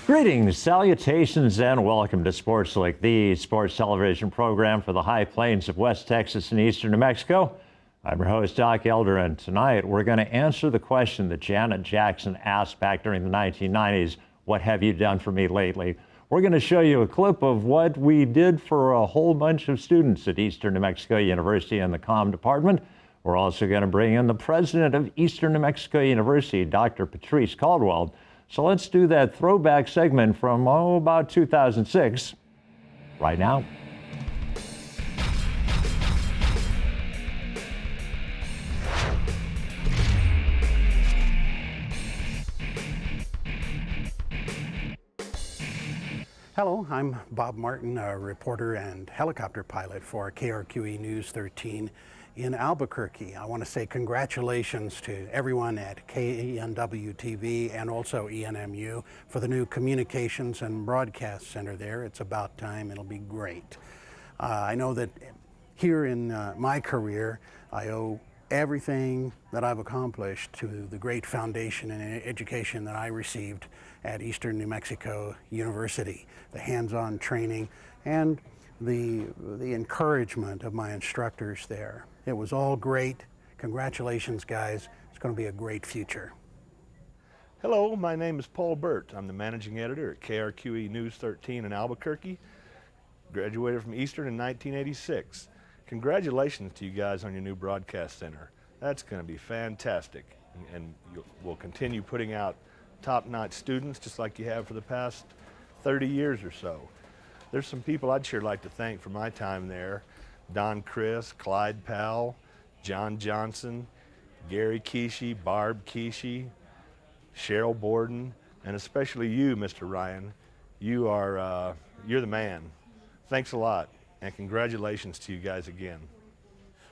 Greetings, salutations, and welcome to Sportslook, the sports television program for the high plains of West Texas and eastern New Mexico. I'm your host, Doc Elder, and tonight we're going to answer the question that Janet Jackson asked back during the 1990s, what have you done for me lately? We're going to show you a clip of what we did for a whole bunch of students at Eastern New Mexico University in the comm department. We're also going to bring in the president of Eastern New Mexico University, Dr. Patrice Caldwell. So let's do that throwback segment from, about 2006 right now. Hello, I'm Bob Martin, a reporter and helicopter pilot for KRQE News 13 in Albuquerque. I want to say congratulations to everyone at KENW TV and also ENMU for the new communications and broadcast center there. It's about time. It'll be great. I know that here in my career, I owe everything that I've accomplished to the great foundation and education that I received at Eastern New Mexico University, the hands-on training and the encouragement of my instructors there. It was all great. Congratulations, guys. It's going to be a great future. Hello, my name is Paul Burt. I'm the managing editor at KRQE News 13 in Albuquerque. Graduated from Eastern in 1986. Congratulations to you guys on your new broadcast center. That's going to be fantastic, and we'll continue putting out top-notch students just like you have for the past 30 years or so. There's some people I'd sure like to thank for my time there. Don Chris, Clyde Powell, John Johnson, Gary Keeshy, Barb Keeshy, Cheryl Borden, and especially you, Mr. Ryan. You're the man. Thanks a lot, and congratulations to you guys again.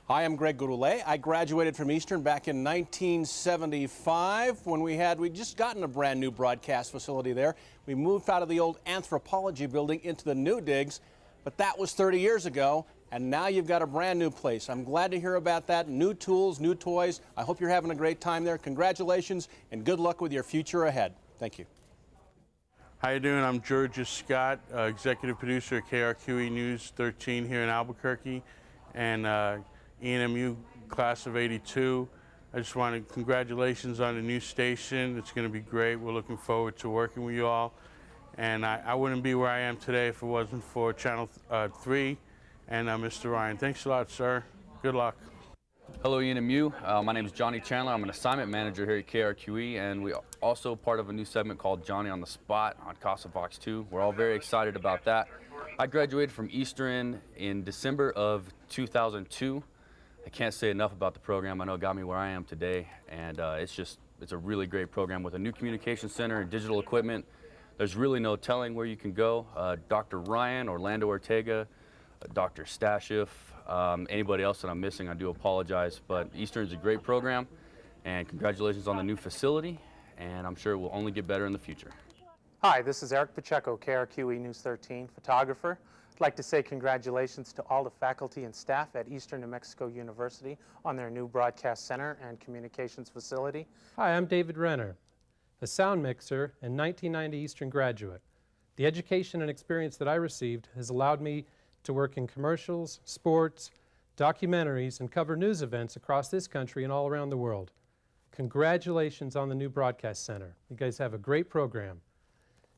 Hi, I'm Greg Goulet. I graduated from Eastern back in 1975 when we'd just gotten a brand new broadcast facility there. We moved out of the old anthropology building into the new digs, but that was 30 years ago, and now you've got a brand new place. I'm glad to hear about that. New tools, new toys. I hope you're having a great time there. Congratulations, and good luck with your future ahead. Thank you. How you doing? I'm Georgia Scott, executive producer at KRQE News 13 here in Albuquerque, and ENMU class of 82. I just want to congratulations on the new station. It's going to be great. We're looking forward to working with you all. And I wouldn't be where I am today if it wasn't for Channel 3 and Mr. Ryan. Thanks a lot, sir. Good luck. Hello, ENMU. My name is Johnny Chandler. I'm an assignment manager here at KRQE, and we are also part of a new segment called Johnny on the Spot on Casa Fox 2. We're all very excited about that. I graduated from Eastern in December of 2002. I can't say enough about the program. I know it got me where I am today, and it's a really great program with a new communication center and digital equipment. There's really no telling where you can go. Dr. Ryan, Orlando Ortega, Dr. Stasheff, anybody else that I'm missing, I do apologize, but Eastern is a great program, and congratulations on the new facility, and I'm sure it will only get better in the future. Hi, this is Eric Pacheco, KRQE News 13 photographer. I'd like to say congratulations to all the faculty and staff at Eastern New Mexico University on their new broadcast center and communications facility. Hi, I'm David Renner, a sound mixer and 1990 Eastern graduate. The education and experience that I received has allowed me to work in commercials, sports, documentaries, and cover news events across this country and all around the world. Congratulations on the new broadcast center. You guys have a great program.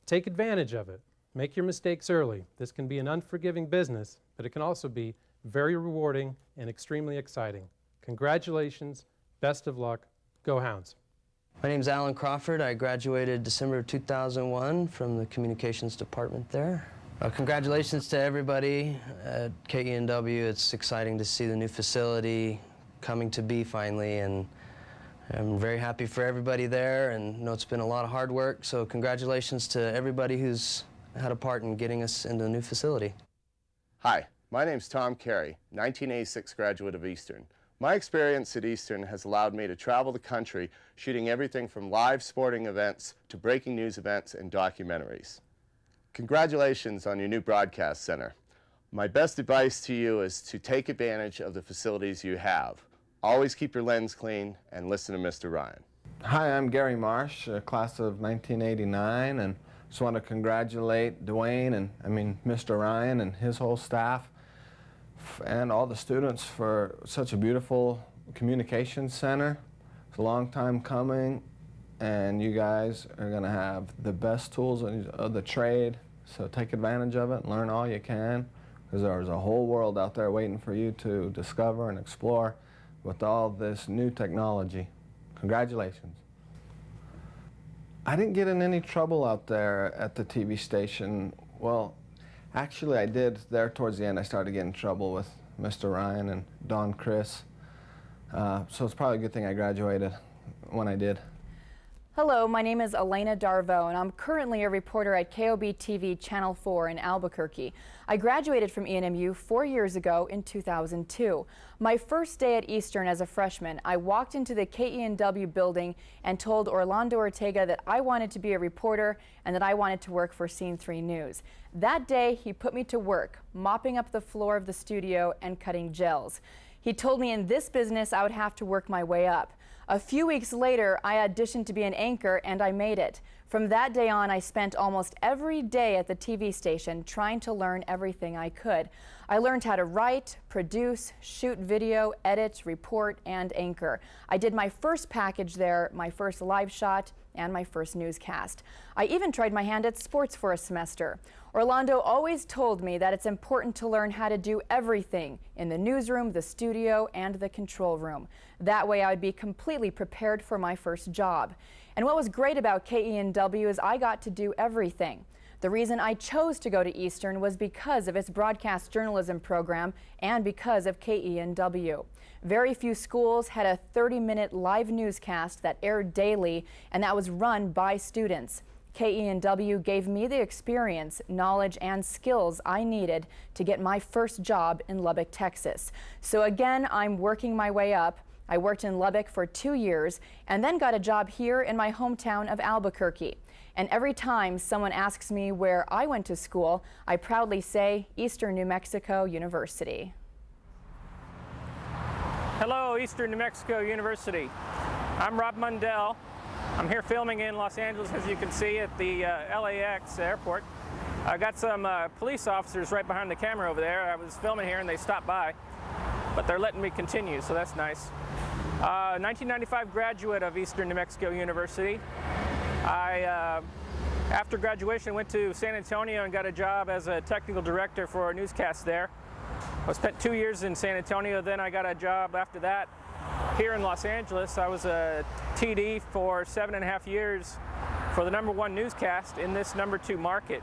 Take advantage of it. Make your mistakes early. This can be an unforgiving business, but it can also be very rewarding and extremely exciting. Congratulations, best of luck, go Hounds. My name's Alan Crawford. I graduated December of 2001 from the communications department there. Congratulations to everybody at KENW. It's exciting to see the new facility coming to be finally, and I'm very happy for everybody there, and know it's been a lot of hard work, so congratulations to everybody who's had a part in getting us into the new facility. Hi, my name's Tom Carey, 1986 graduate of Eastern. My experience at Eastern has allowed me to travel the country shooting everything from live sporting events to breaking news events and documentaries. Congratulations on your new broadcast center. My best advice to you is to take advantage of the facilities you have. Always keep your lens clean and listen to Mr. Ryan. Hi, I'm Gary Marsh, class of 1989, and Just want to congratulate Dwayne and Mr. Ryan and his whole staff and all the students for such a beautiful communications center. It's a long time coming, and you guys are going to have the best tools of the trade, so take advantage of it and learn all you can, because there's a whole world out there waiting for you to discover and explore with all this new technology. Congratulations. I didn't get in any trouble out there at the TV station. Well, actually I did there towards the end. I started getting in trouble with Mr. Ryan and Don Chris. So it's probably a good thing I graduated when I did. Hello, my name is Elena Darvo, and I'm currently a reporter at KOB-TV Channel 4 in Albuquerque. I graduated from ENMU 4 years ago in 2002. My first day at Eastern as a freshman, I walked into the KENW building and told Orlando Ortega that I wanted to be a reporter and that I wanted to work for Scene 3 News. That day, he put me to work, mopping up the floor of the studio and cutting gels. He told me in this business I would have to work my way up. A few weeks later, I auditioned to be an anchor, and I made it. From that day on, I spent almost every day at the TV station trying to learn everything I could. I learned how to write, produce, shoot video, edit, report, and anchor. I did my first package there, my first live shot, and my first newscast. I even tried my hand at sports for a semester. Orlando always told me that it's important to learn how to do everything in the newsroom, the studio, and the control room. That way I would be completely prepared for my first job. And what was great about KENW is I got to do everything. The reason I chose to go to Eastern was because of its broadcast journalism program and because of KENW. Very few schools had a 30-minute live newscast that aired daily, and that was run by students. KENW gave me the experience, knowledge, and skills I needed to get my first job in Lubbock, Texas. So again, I'm working my way up. I worked in Lubbock for 2 years and then got a job here in my hometown of Albuquerque. And every time someone asks me where I went to school, I proudly say Eastern New Mexico University. Hello, Eastern New Mexico University. I'm Rob Mundell. I'm here filming in Los Angeles, as you can see, at the LAX airport. I got some police officers right behind the camera over there. I was filming here and they stopped by, but they're letting me continue, so that's nice. 1995 graduate of Eastern New Mexico University. I, after graduation, went to San Antonio and got a job as a technical director for a newscast there. I spent 2 years in San Antonio, then I got a job after that here in Los Angeles. I was a TD for 7.5 years for the #1 newscast in this #2 market.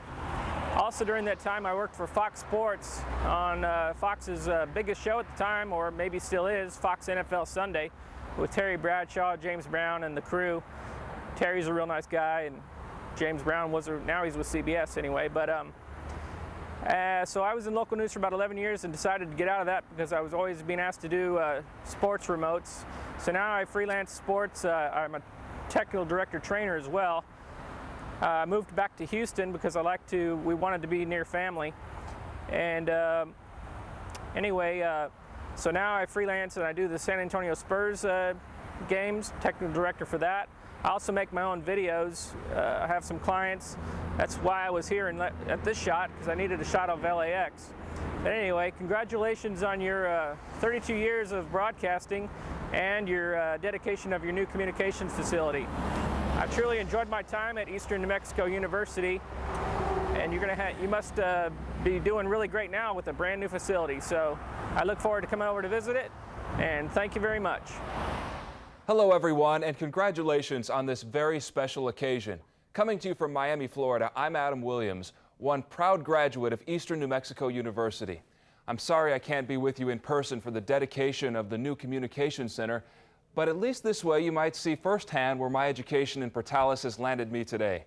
Also during that time I worked for Fox Sports on Fox's biggest show at the time, or maybe still is, Fox NFL Sunday, with Terry Bradshaw, James Brown, and the crew. Terry's a real nice guy, and James Brown now he's with CBS anyway, but so I was in local news for about 11 years and decided to get out of that because I was always being asked to do sports remotes. So now I freelance sports. I'm a technical director trainer as well. I moved back to Houston because we wanted to be near family. And anyway, so now I freelance and I do the San Antonio Spurs games, technical director for that. I also make my own videos. I have some clients. That's why I was here at this shot, because I needed a shot of LAX. But anyway, congratulations on your 32 years of broadcasting and your dedication of your new communications facility. I truly enjoyed my time at Eastern New Mexico University, and you must be doing really great now with a brand new facility. So I look forward to coming over to visit it, and thank you very much. Hello everyone, and congratulations on this very special occasion. Coming to you from Miami, Florida, I'm Adam Williams, one proud graduate of Eastern New Mexico University. I'm sorry I can't be with you in person for the dedication of the new Communications Center, but at least this way you might see firsthand where my education in Portales has landed me today.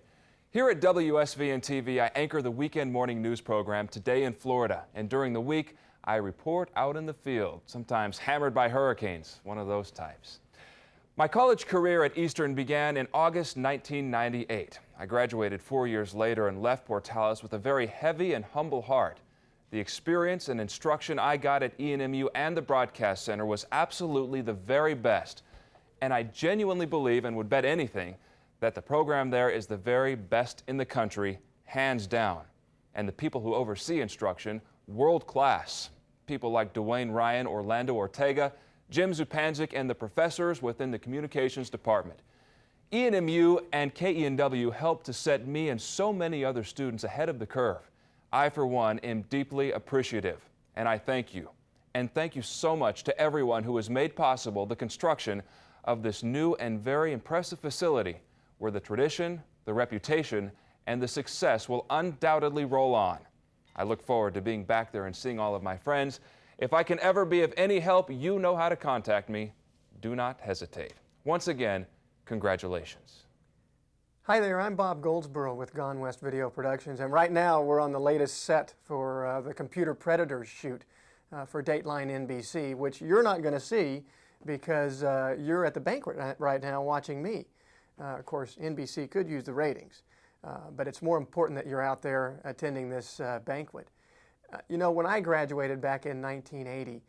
Here at WSVN-TV, I anchor the weekend morning news program Today in Florida, and during the week, I report out in the field, sometimes hammered by hurricanes, one of those types. My college career at Eastern began in August 1998. I graduated 4 years later and left Portales with a very heavy and humble heart. The experience and instruction I got at ENMU and the Broadcast Center was absolutely the very best. And I genuinely believe, and would bet anything, that the program there is the very best in the country, hands down, and the people who oversee instruction, world class. People like Dwayne Ryan, Orlando Ortega, Jim Zupanzik, and the professors within the communications department. ENMU and KENW helped to set me and so many other students ahead of the curve. I, for one, am deeply appreciative, and I thank you. And thank you so much to everyone who has made possible the construction of this new and very impressive facility where the tradition, the reputation, and the success will undoubtedly roll on. I look forward to being back there and seeing all of my friends. If I can ever be of any help, you know how to contact me. Do not hesitate. Once again, congratulations. Hi there, I'm Bob Goldsboro with Gone West Video Productions, and right now we're on the latest set for the Computer Predators shoot for Dateline NBC, which you're not going to see because you're at the banquet right now watching me. Of course, NBC could use the ratings, but it's more important that you're out there attending this banquet. You know, when I graduated back in 1980,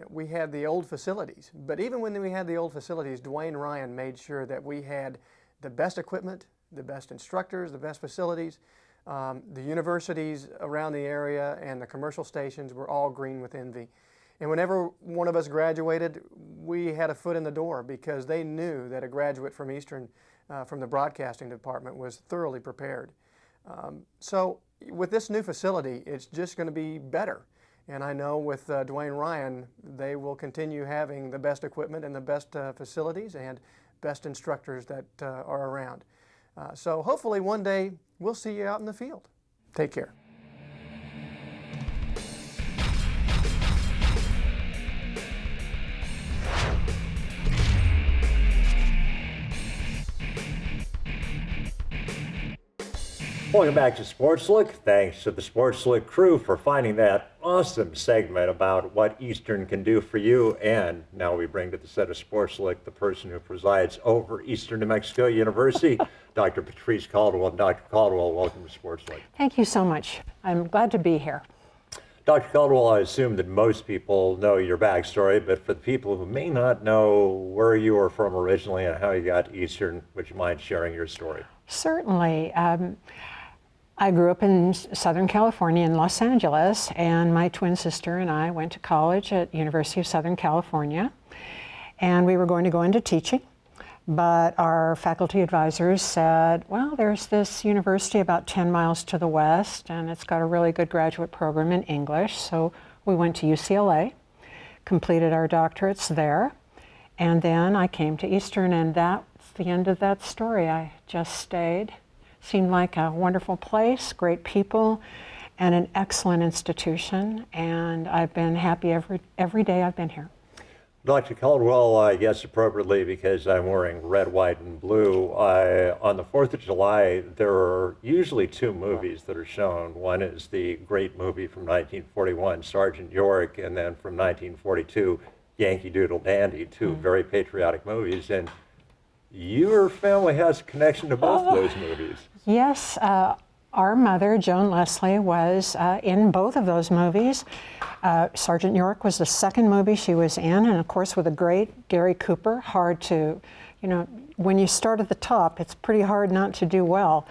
we had the old facilities, but even when we had the old facilities, Dwayne Ryan made sure that we had the best equipment, the best instructors, the best facilities. The universities around the area and the commercial stations were all green with envy. And whenever one of us graduated, we had a foot in the door because they knew that a graduate from Eastern, from the broadcasting department, was thoroughly prepared. So with this new facility, it's just going to be better. And I know with Dwayne Ryan, they will continue having the best equipment and the best facilities and best instructors that are around. So hopefully one day we'll see you out in the field. Take care. Welcome back to Sportslook. Thanks to the Sportslook crew for finding that awesome segment about what Eastern can do for you. And now we bring to the set of Sportslook the person who presides over Eastern New Mexico University, Dr. Patrice Caldwell. Dr. Caldwell, welcome to Sportslook. Thank you so much. I'm glad to be here. Dr. Caldwell, I assume that most people know your backstory, but for the people who may not know where you were from originally and how you got to Eastern, would you mind sharing your story? Certainly. I grew up in Southern California in Los Angeles, and my twin sister and I went to college at University of Southern California, and we were going to go into teaching, but our faculty advisors said, well, there's this university about 10 miles to the west, and it's got a really good graduate program in English, so we went to UCLA, completed our doctorates there, and then I came to Eastern, and that's the end of that story. I just stayed. Seemed like a wonderful place, great people, and an excellent institution, and I've been happy every day I've been here. Dr. Caldwell, I guess appropriately because I'm wearing red, white, and blue, on the 4th of July, there are usually two movies that are shown. One is the great movie from 1941, Sergeant York, and then from 1942, Yankee Doodle Dandy, two very patriotic movies. And your family has a connection to both those movies. Yes, our mother, Joan Leslie, was in both of those movies. Sergeant York was the second movie she was in, and of course with a great Gary Cooper. Hard to, when you start at the top, it's pretty hard not to do well.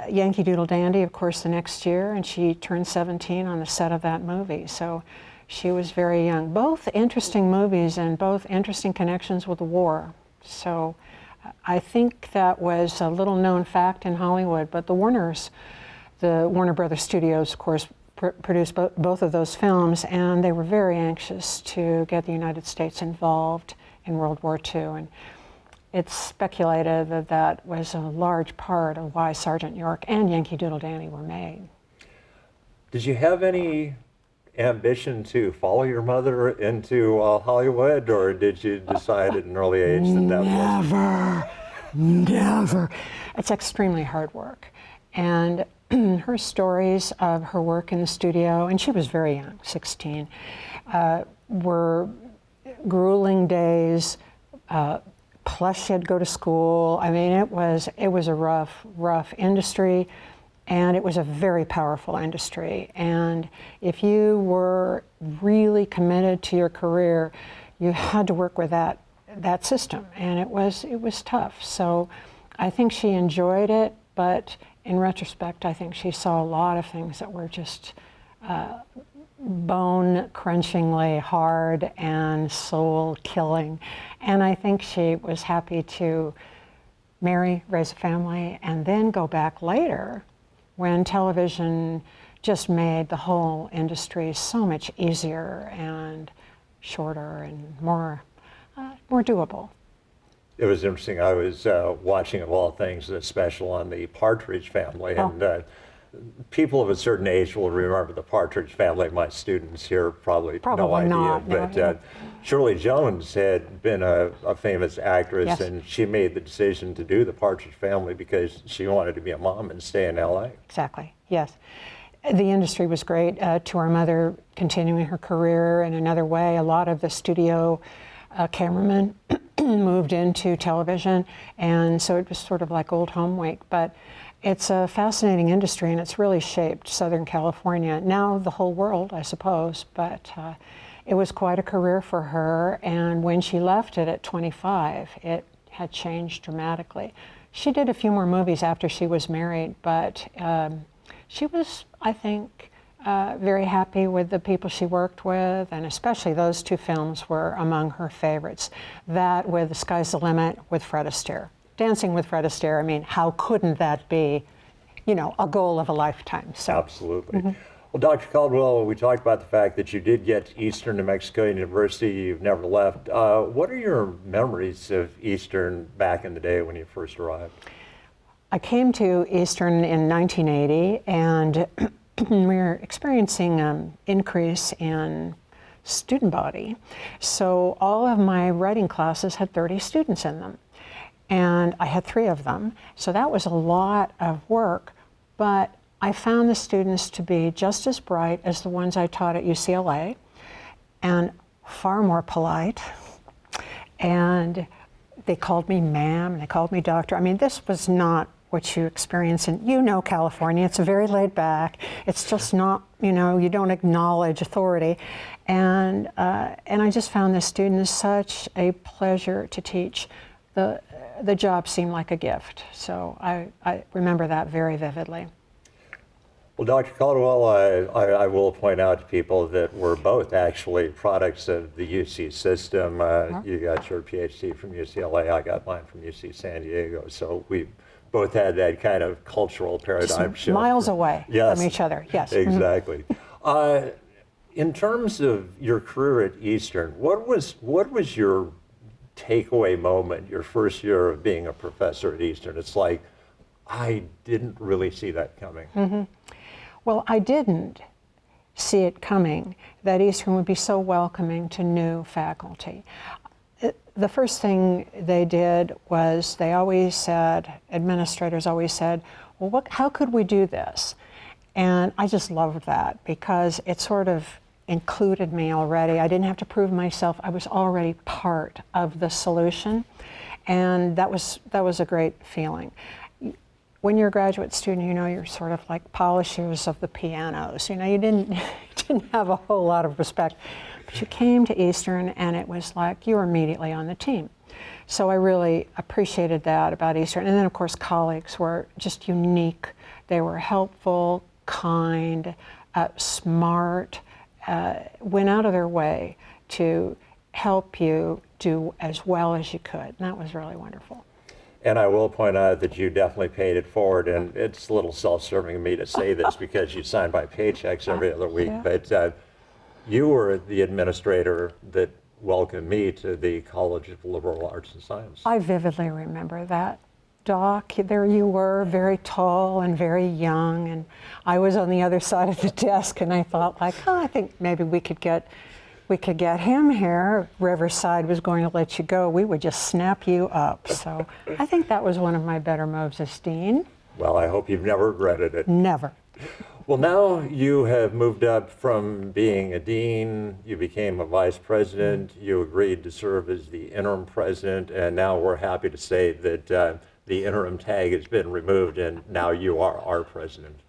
Yankee Doodle Dandy, of course, the next year, and she turned 17 on the set of that movie. So she was very young. Both interesting movies and both interesting connections with the war. So I think that was a little known fact in Hollywood, but the Warner Brothers Studios, of course, produced both of those films, and they were very anxious to get the United States involved in World War II. And it's speculated that that was a large part of why Sergeant York and Yankee Doodle Dandy were made. Did you have any ambition to follow your mother into Hollywood, or did you decide at an early age that wasn't? Never. It's extremely hard work. And her stories of her work in the studio, and she was very young, 16, were grueling days, plus she had to go to school. I mean, it was a rough industry. And it was a very powerful industry. And if you were really committed to your career, you had to work with that system. And it was tough. So I think she enjoyed it, but in retrospect, I think she saw a lot of things that were just bone-crunchingly hard and soul-killing. And I think she was happy to marry, raise a family, and then go back later when television just made the whole industry so much easier and shorter and more doable. It was interesting. I was watching, of all things, the special on the Partridge Family, and people of a certain age will remember the Partridge Family. My students here probably no idea, not, but no. Shirley Jones had been a famous actress, Yes. and she made the decision to do the Partridge Family because she wanted to be a mom and stay in LA. Exactly, yes. The industry was great to our mother continuing her career in another way. A lot of the studio cameramen moved into television, and so it was sort of like old home week. But it's a fascinating industry, and it's really shaped Southern California, now the whole world, I suppose. But it was quite a career for her, and when she left it at 25, it had changed dramatically. She did a few more movies after she was married, but she was, I think, very happy with the people she worked with, and especially those two films were among her favorites. That with The Sky's the Limit with Fred Astaire. Dancing with Fred Astaire, I mean, how couldn't that be, you know, a goal of a lifetime? So. Absolutely. Well, Dr. Caldwell, we talked about the fact that you did get to Eastern New Mexico University. You've never left. What are your memories of Eastern back in the day when you first arrived? I came to Eastern in 1980, and we were experiencing increase in student body. So all of my writing classes had 30 students in them, and I had 3 of them. So that was a lot of work, but I found the students to be just as bright as the ones I taught at UCLA, and far more polite. And they called me ma'am, and they called me doctor. I mean, this was not what you experience in, you know, California. It's very laid back. It's just not, you know, you don't acknowledge authority. And I just found the students such a pleasure to teach. The job seemed like a gift. So I remember that very vividly. Well, Dr. Caldwell, I will point out to people that we're both actually products of the UC system. You got your PhD from UCLA, I got mine from UC San Diego. So we both had that kind of cultural paradigm shift. Miles away from each other, yes. Exactly. In terms of your career at Eastern, what was your takeaway moment, your first year of being a professor at Eastern? It's like, I didn't really see that coming. Well, I didn't see it coming, that Eastern would be so welcoming to new faculty. The first thing they did was they always said, administrators always said, well, how could we do this? And I just loved that because it sort of included me already. I didn't have to prove myself. I was already part of the solution. And that was a great feeling. When you're a graduate student, you know, you're sort of like polishers of the pianos. You know, you didn't have a whole lot of respect. But you came to Eastern and it was like you were immediately on the team. So I really appreciated that about Eastern. And then of course colleagues were just unique. They were helpful, kind, smart, went out of their way to help you do as well as you could. And that was really wonderful. And I will point out that you definitely paid it forward, and it's a little self-serving of me to say this because you sign my paychecks every other week, but you were the administrator that welcomed me to the College of Liberal Arts and Science. I vividly remember that. Doc, there you were, very tall and very young, and I was on the other side of the desk, and I thought, like, oh, I think maybe we could get him here. Riverside was going to let you go. We would just snap you up. So I think that was one of my better moves as dean. Well, I hope you've never regretted it. Never. Well, now you have moved up from being a dean, you became a vice president, you agreed to serve as the interim president, and now we're happy to say that the interim tag has been removed and now you are our president.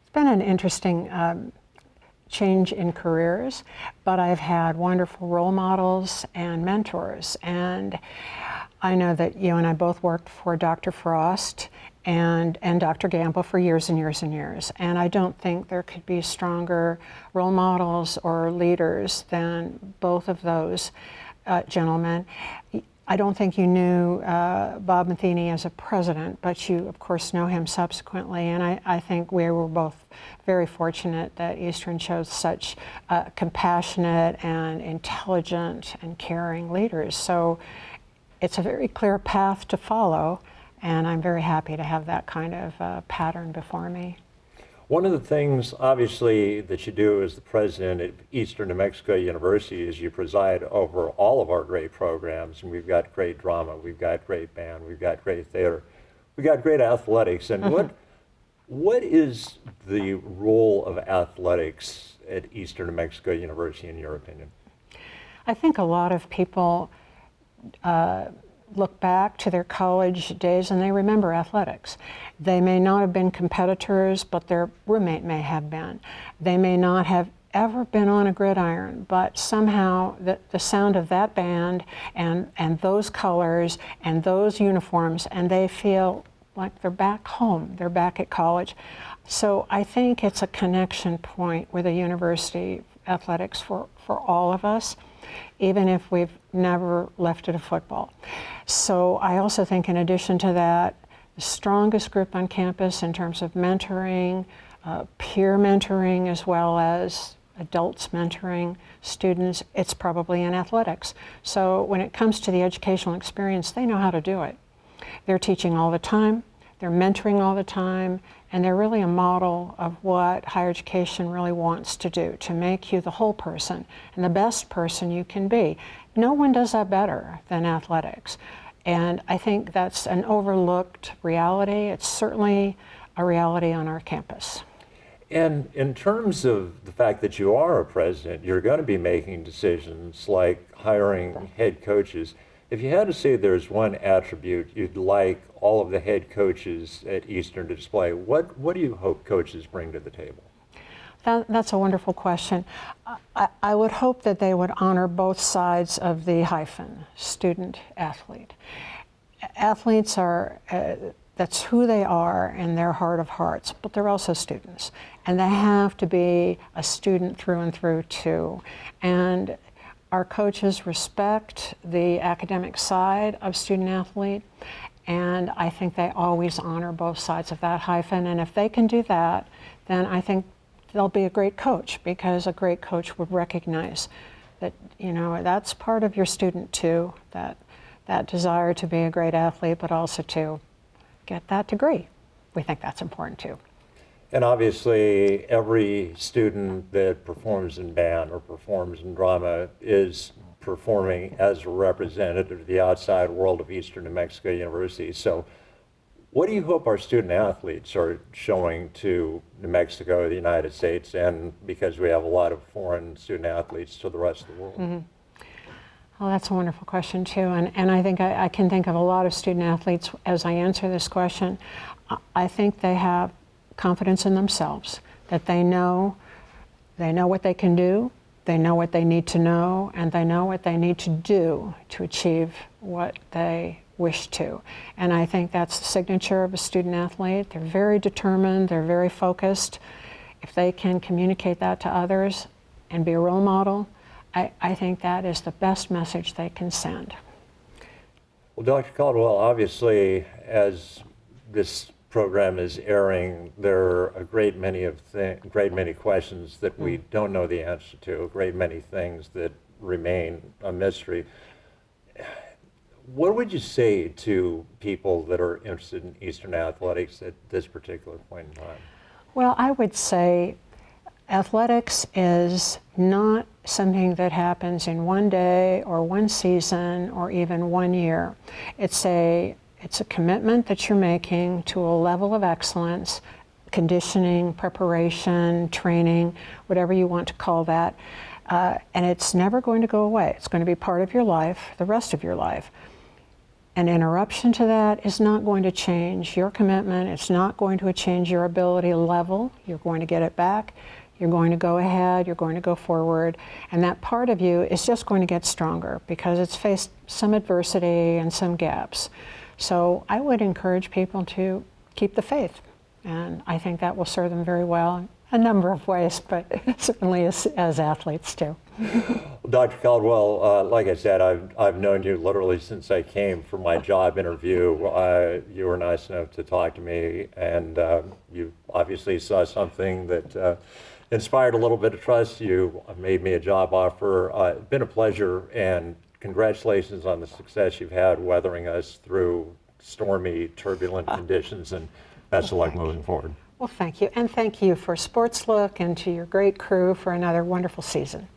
It's been an interesting change in careers, but I've had wonderful role models and mentors, and I know that you and I both worked for Dr. Frost and Dr. Gamble for years and years and years. And I don't think there could be stronger role models or leaders than both of those gentlemen. I don't think you knew Bob Matheny as a president, but you, of course, know him subsequently. And I think we were both very fortunate that Eastern chose such compassionate and intelligent and caring leaders. So it's a very clear path to follow, and I'm very happy to have that kind of pattern before me. One of the things, obviously, that you do as the president of Eastern New Mexico University is you preside over all of our great programs, and we've got great drama, we've got great band, we've got great theater, we've got great athletics. And what is the role of athletics at Eastern New Mexico University, in your opinion? I think a lot of people look back to their college days and they remember athletics. They may not have been competitors, but their roommate may have been. They may not have ever been on a gridiron, but somehow the sound of that band and those colors and those uniforms, and they feel like they're back home, they're back at college. So I think it's a connection point with a university athletics for all of us, even if we've never lifted a football. So I also think, in addition to that, the strongest group on campus in terms of mentoring, peer mentoring, as well as adults mentoring students, it's probably in athletics. So when it comes to the educational experience, they know how to do it. They're teaching all the time, they're mentoring all the time, and they're really a model of what higher education really wants to do, to make you the whole person and the best person you can be. No one does that better than athletics. And I think that's an overlooked reality. It's certainly a reality on our campus. And in terms of the fact that you are a president, you're going to be making decisions like hiring head coaches. If you had to say there's one attribute you'd like all of the head coaches at Eastern to display, what do you hope coaches bring to the table? That's a wonderful question. I would hope that they would honor both sides of the hyphen, student, athlete. Athletes are, that's who they are in their heart of hearts, but they're also students. And they have to be a student through and through too. And our coaches respect the academic side of student athlete, and I think they always honor both sides of that hyphen. And if they can do that, then I think they'll be a great coach, because a great coach would recognize that, you know, that's part of your student too, that desire to be a great athlete, but also to get that degree. We think that's important too. And obviously, every student that performs in band or performs in drama is performing as a representative of the outside world of Eastern New Mexico University. So what do you hope our student athletes are showing to New Mexico, the United States, and because we have a lot of foreign student athletes, to the rest of the world? Mm-hmm. Well, that's a wonderful question too. And I think I can think of a lot of student athletes as I answer this question. I think they have confidence in themselves, that they know what they can do, they know what they need to know, and they know what they need to do to achieve what they wish to. And I think that's the signature of a student athlete. They're very determined, they're very focused. If they can communicate that to others and be a role model, I think that is the best message they can send. Well, Dr. Caldwell, obviously, as this program is airing, there are a great many questions that we don't know the answer to, a great many things that remain a mystery. What would you say to people that are interested in Eastern athletics at this particular point in time? Well, I would say athletics is not something that happens in one day or one season or even 1 year. It's a commitment that you're making to a level of excellence, conditioning, preparation, training, whatever you want to call that. And it's never going to go away. It's going to be part of your life, the rest of your life. An interruption to that is not going to change your commitment. It's not going to change your ability level. You're going to get it back. You're going to go ahead, you're going to go forward, and that part of you is just going to get stronger because it's faced some adversity and some gaps. So I would encourage people to keep the faith, and I think that will serve them very well in a number of ways, but certainly as athletes too. Dr. Caldwell, like I said, I've known you literally since I came for my job interview. You were nice enough to talk to me, and you obviously saw something that inspired a little bit of trust. You made me a job offer. It's been a pleasure, and congratulations on the success you've had weathering us through stormy, turbulent conditions, and best of luck moving forward. Well, thank you, and thank you for Sportslook and to your great crew for another wonderful season.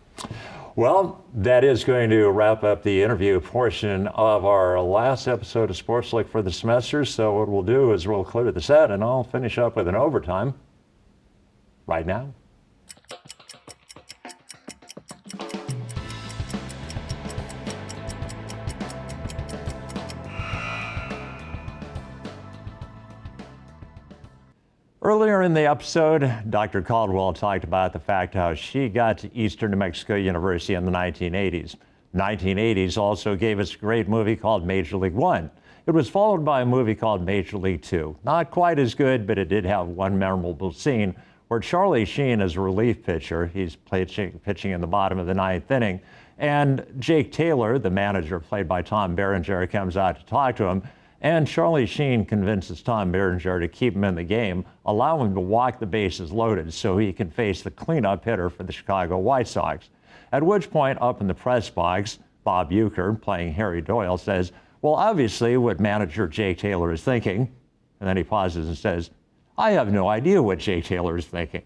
Well, that is going to wrap up the interview portion of our last episode of Sportslook for the semester. So what we'll do is we'll clear the set, and I'll finish up with an overtime right now. Earlier in the episode, Dr. Caldwell talked about the fact how she got to Eastern New Mexico University in the 1980s. 1980s also gave us a great movie called Major League One. It was followed by a movie called Major League Two. Not quite as good, but it did have one memorable scene where Charlie Sheen is a relief pitcher. He's pitching in the bottom of the ninth inning. And Jake Taylor, the manager played by Tom Berenger, comes out to talk to him. And Charlie Sheen convinces Tom Berenger to keep him in the game, allow him to walk the bases loaded so he can face the cleanup hitter for the Chicago White Sox. At which point, up in the press box, Bob Uecker, playing Harry Doyle, says, well, obviously what manager Jake Taylor is thinking. And then he pauses and says, I have no idea what Jake Taylor is thinking.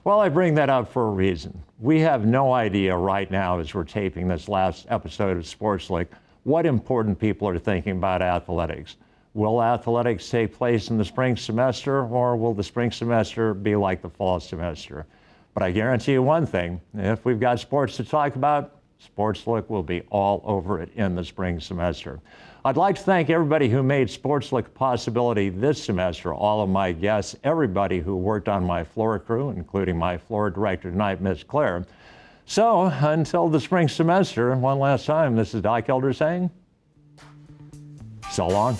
Well, I bring that up for a reason. We have no idea right now as we're taping this last episode of Sportslook what important people are thinking about athletics. Will athletics take place in the spring semester, or will the spring semester be like the fall semester? But I guarantee you one thing, if we've got sports to talk about, Sportslook will be all over it in the spring semester. I'd like to thank everybody who made Sportslook a possibility this semester, all of my guests, everybody who worked on my floor crew, including my floor director tonight, Miss Claire. So, until the spring semester, one last time, this is Doc Elder saying, so long.